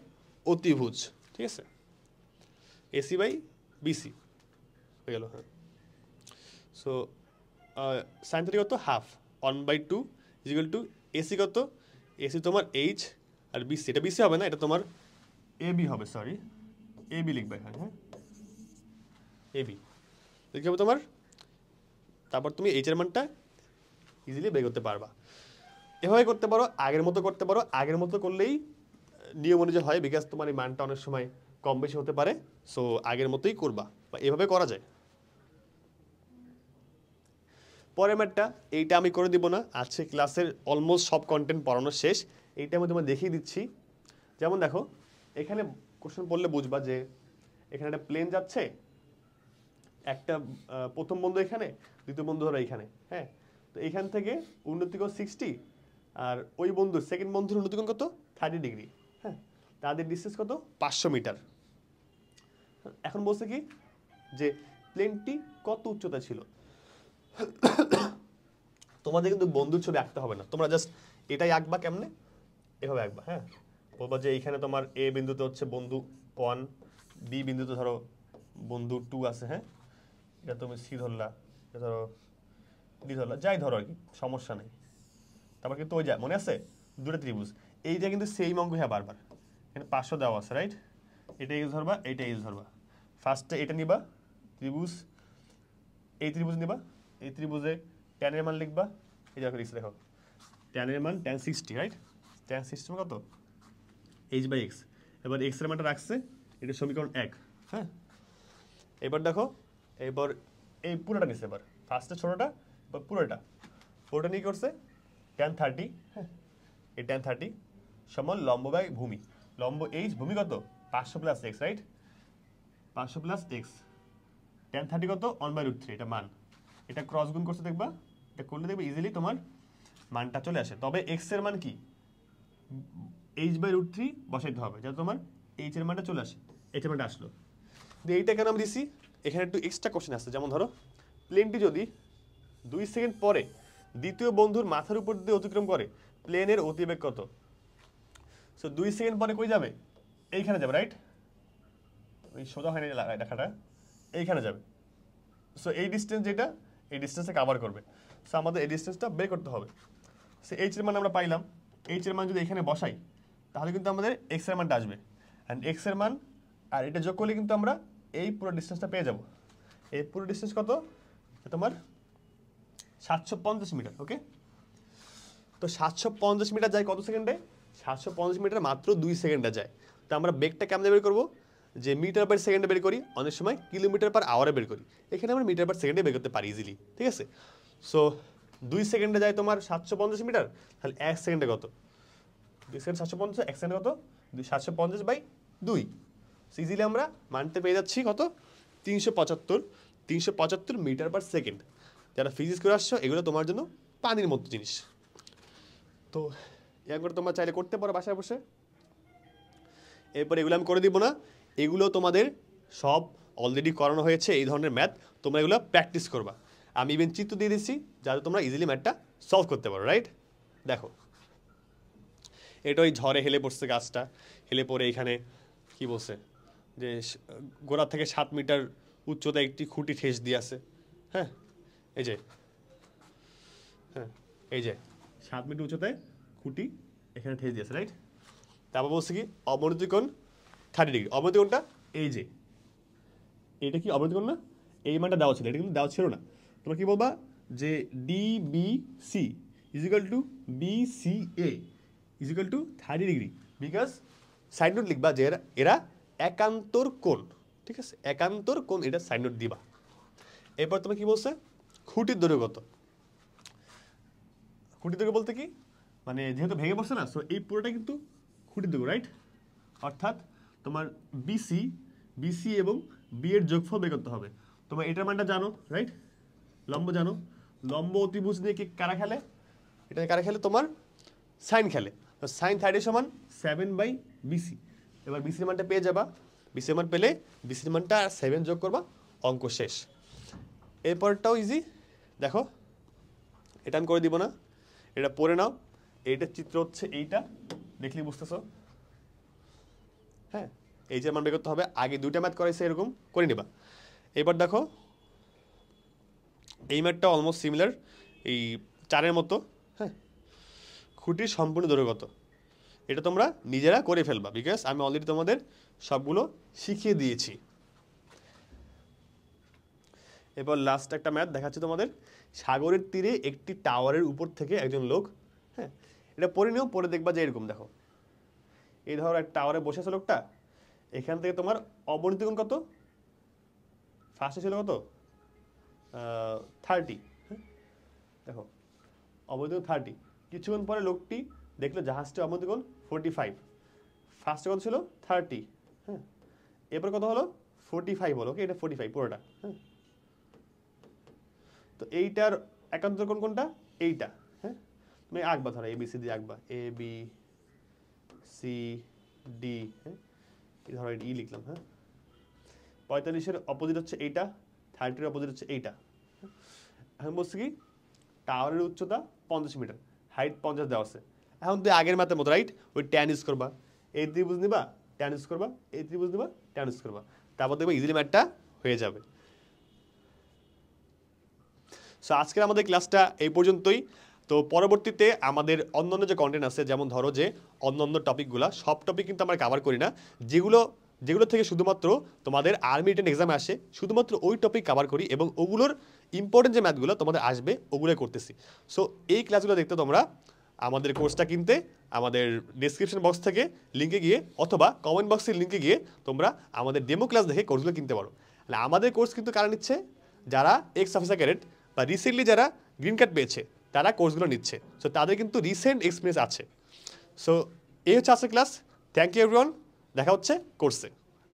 অতিভুজ, ঠিক আছে, এসি বাই বিসি হয়ে গেল। হ্যাঁ, সো সাইন 30 কত, half 1/2 is equal to AC কত, এসি তোমার এইচ আর বিসি, এটা বিসি হবে না, এটা তোমার এ বি হবে, সরি এ বি লিখবে এখানে। হ্যাঁ, এ বি লিখে হবে তোমার, তারপর তুমি এইচ এর মানটা ইজিলি বের করতে পারবা। এভাবে করতে পারো, আগের মতো করতে পারো, আগের মতো করলেই নিয়ম অনুযায়ী হয়, বিকজ তোমার এই মানটা অনেক সময় কম বেশি হতে পারে। সো আগের মতোই করবা, বা এভাবে করা যায়। পরের ম্যাটটা, এইটা আমি করে দিব না, আজকে ক্লাসের অলমোস্ট সব কন্টেন্ট পড়ানো শেষ, এইটা আমি তোমার দেখিয়ে দিচ্ছি। যেমন দেখো, এখানে কোশ্চেন পড়লে বুঝবা যে এখানে একটা প্লেন যাচ্ছে, একটা প্রথম বন্ধু এখানে, দ্বিতীয় বন্ধু ধরো এইখানে। হ্যাঁ, তো এইখান থেকে উন্নতিকোণ 60, আর ওই বন্ধু সেকেন্ড বন্ধুর উন্নতিকোণ কত, 30 ডিগ্রি। হ্যাঁ, তাদের ডিস্টেন্স কত, 500 মিটার। এখন বলছে কি যে প্লেনটি কত উচ্চতা ছিল। তোমাদের কিন্তু বন্ধুর ছবি আঁকতে হবে না, তোমরা জাস্ট এটাই আঁকবা। কেমনে, এভাবে আঁকবা। হ্যাঁ, বলবা যে এইখানে তোমার এ বিন্দুতে হচ্ছে বন্ধু 1, বি বিন্দুতে ধরো বন্ধু 2 আছে। হ্যাঁ, এটা তুমি সি ধরলা, এটা ধরো ডি ধরলা, যাই ধরো আর কি, সমস্যা নেই। তারপর কিন্তু ওই যায়, মনে আছে দুটো ত্রিভুজ, এইটা কিন্তু সেই অঙ্ক। হ্যাঁ, বারবার এখানে 500 দেওয়া আছে, রাইট? এটা ইউজ ধরবা, এইটা ইউজ ধরবা। ফার্স্টে এটা নিবা ত্রিভুজ, এই ত্রিভুজ নিবা, এই ত্রিভুজে ট্যানের মান লিখবা। এই দেখো লিখছে, দেখো ট্যানের মান tan 60, রাইট? tan 60 কত, এইচ বাই এক্স। এবার এক্স এর মানটা রাখছে, এটা সমীকরণ 1। হ্যাঁ, এবার দেখো, এবার এই পুরোটা নিচ্ছে, এবার ফার্স্টে ছোটোটা, এবার পুরোটা নিয়ে করছে tan 30। হ্যাঁ, এই tan 30 সমান লম্ব বাই ভূমি, লম্ব এইচ, ভূমি কত 500 plus x, right? 500 plus x, tan 30 কত 1/√3, এটা মান। এটা ক্রস গুণ করতে দেখবা, এটা করলে দেখবে ইজিলি তোমার মানটা চলে আসে। তবে এক্স এর মান কি, h/√3 বসাইতে হবে, যাতে তোমার এইচ এর মানটা চলে আসে। এইচ এর মানটা আসলো, এইটা কেন আমি দিছি, এখানে একটু এক্সট্রা কোশ্চেন আসছে। যেমন ধরো, প্লেনটি যদি 2 সেকেন্ড পরে দ্বিতীয় বন্ধুর মাথার উপর দিয়ে অতিক্রম করে, প্লেনের অতিবেগ কত? সো 2 সেকেন্ড পরে কই যাবে, এইখানে যাবে, রাইট? ওই সোজা হয়নি লেখাটা, এইখানে যাবে। সো এই ডিস্টেন্স যেটা, এই ডিস্টেন্সে কাভার করবে। সো আমাদের এই ডিস্টেন্সটা বের করতে হবে। সো এইচ এর মান আমরা পাইলাম, এইচ এর মান যদি এখানে বসাই, তাহলে কিন্তু আমাদের এক্স এর মানটা আসবে। অ্যান্ড এক্স এর মান আর এটা যোগ করলে কিন্তু আমরা এই পুরো ডিস্টেন্সটা পেয়ে যাব। এই পুরো ডিস্টেন্স কত, তোমার 750 মিটার। ওকে, তো 750 মিটার যায় কত সেকেন্ডে, 750 মিটার মাত্র 2 সেকেন্ডে যায়। তো আমরা বেগটা কেমনে বের করবো, যে মিটার পার সেকেন্ডে বের করি, অনেক সময় কিলোমিটার পার আওয়ারে বের করি, এখানে আমরা মিটার পার সেকেন্ডে বের করতে পারি ইজিলি। ঠিক আছে, সো 2 সেকেন্ডে যায় তোমার 750 মিটার, তাহলে 1 সেকেন্ডে কত, 2 সেকেন্ড 750, 1 সেকেন্ডে কত, 750/2। ইজিলি আমরা মানতে পেয়ে যাচ্ছি কত, 375 মিটার পার সেকেন্ড। যারা ফিজিক্স করে আসছো, এগুলো তোমার জন্য পানির মতো জিনিস। তো একবার তোমরা চাইলে করতে পারো বাসায় বসে। এরপর এগুলো আমি করে দিব না, এগুলো তোমাদের সব অলরেডি করানো হয়েছে। এই ধরনের ম্যাথ তোমরা এগুলো প্র্যাকটিস করবা। আমি ইভেন চিত্র দিয়ে দিচ্ছি, যাতে তোমরা ইজিলি ম্যাথটা সলভ করতে পারো, রাইট? দেখো, এটা ওই ঝড়ে হেলে পড়ছে, গাছটা হেলে পড়ে এখানে কি বলছে, যে গোড়া থেকে 7 মিটার উচ্চতায় একটি খুঁটি ঠেস দিয়ে আছে। হ্যাঁ, এই যে, হ্যাঁ এই যে 7 মিটার উচ্চতায় খুঁটি এখানে ঠেস দিয়েছে, রাইট? তারপর বলছে কি, অবনতি কোণ 30 ডিগ্রি। অবনতি কোণটা এই যে, এটা কি অবনতি কোণ না, এই মানটা দেওয়া ছিল, এটা কিন্তু দেওয়া ছিল না। তোমরা কি বলবা, যে DBC is equal two BCA is equal to 30 degree, because side note লিখবা যে এরা একান্তর কোণ। ঠিক আছে, একান্তর কোণ, এটা সাইড নোট দিবা। এরপর তুমি কি বলছে, খুঁটির দৈর্ঘ্য কত। খুঁটির দৈর্ঘ্য বলতে কি, মানে যেহেতু ভেঙে পড়ছে না, সো এই পুরোটা কিন্তু খুঁটির দৈর্ঘ্য, রাইট? অর্থাৎ তোমার বিসি এবং বি এর যোগফল বের করতে হবে। তোমার এটার মানটা জানো, রাইট? লম্ব জানো, লম্ব অতিভুজ নিয়ে কি কারা খেলে, এটা কারা খেলে, তোমার সাইন খেলে। সাইন 30 সমান 7/BC। এবার বিসির মানটা পেয়ে যাবা, BC মান পেলে BC মানটা 7 যোগ করবা, অঙ্ক শেষ। এরপরটাও ইজি, দেখো এটা আমি করে দিব না, এটা পড়ে নাও। এইটার চিত্র হচ্ছে এইটা, দেখলি বুঝতেছো? হ্যাঁ, এই যে মান বের করতে হবে, আগে 2টা ম্যাথ করাইছে এরকম করে নিবা। এবার দেখো এই ম্যাথটা অলমোস্ট সিমিলার, এই 4-এর মতো। হ্যাঁ, খুঁটির সম্পূর্ণ দৈর্ঘ্য কত, এটা তোমরা নিজেরা করে ফেলবা, বিকজ আমি অলরেডি তোমাদের সবগুলো শিখিয়ে দিয়েছি। এবার লাস্ট একটা ম্যাথ দেখাচ্ছি তোমাদের। সাগরের তীরে একটি টাওয়ারের উপর থেকে একজন লোক, হ্যাঁ এটা পড়ে নিও, পরে দেখবা যে এরকম দেখো, এই ধরো একটা টাওয়ারে বসে আছে লোকটা, এখান থেকে তোমার অবনতি কোণ কত, ফার্স্টে ছিল কত 30, হ্যাঁ দেখো অবনতি কোণ 30, কিছুক্ষণ পরে লোকটি দেখলো জাহাজটি অবনতি কোণ 45, ফার্স্টে কত ছিল 30, হ্যাঁ এরপর কত হলো 45 হলো, ওকে এটা 45 পুরোটা। হ্যাঁ, তো এইটার একান্তর কোণ কোনটা, এইটা। হ্যাঁ, তুমি আঁকবা, ধরো ABCD আঁকবা, ABCD, হ্যাঁ ধরো ই লিখলাম। হ্যাঁ, 45-এর অপোজিট হচ্ছে এইটা, 30-এর অপোজিট হচ্ছে এইটা। এখন বলছি কি টাওয়ারের উচ্চতা 50 মিটার, হাইট 50 দেওয়া আছে। এখন তুই আগের ম্যাথের মতো রাইট, ওই ট্যান ইউজ করবা, এই ত্রিভুজ নিবা ট্যান ইউজ করবা, এই ত্রিভুজ নিবা ট্যান ইউজ করবা, তারপর দেখবা ইজিলি ম্যাথটা হয়ে যাবে। সো আজকের আমাদের ক্লাসটা এই পর্যন্তই। তো পরবর্তীতে আমাদের অন্যান্য যে কন্টেন্ট আছে, যেমন ধরো যে অন্যান্য টপিকগুলো, সব টপিক কিন্তু আমরা কভার করি না, যেগুলো থেকে শুধুমাত্র তোমাদের আর্মি রিটেন এক্সামে আসে, শুধুমাত্র ওই টপিক কভার করি, এবং ওগুলোর ইম্পর্টেন্ট যে ম্যাথগুলো তোমাদের আসবে ওগুলোই করতেছি। সো এই ক্লাসগুলো দেখতে তোমরা আমাদের কোর্সটা কিনতে আমাদের ডিসক্রিপশন বক্স থেকে লিঙ্কে গিয়ে, অথবা কমেন্ট বক্সের লিঙ্কে গিয়ে তোমরা আমাদের ডেমো ক্লাস দেখে কোর্সগুলো কিনতে পারো। তাহলে আমাদের কোর্স কিন্তু কারা নিচ্ছে, যারা এক্স অফিসার ক্যাডেট বা রিসেন্টলি যারা গ্রিন কার্ড পেয়েছে তারা কোর্সগুলো নিচ্ছে। সো তাদের কিন্তু রিসেন্ট এক্সপিরিয়েন্স আছে। সো এই হচ্ছে আজকের ক্লাস। থ্যাংক ইউ এভরিওয়ান, দেখা হচ্ছে কোর্সে।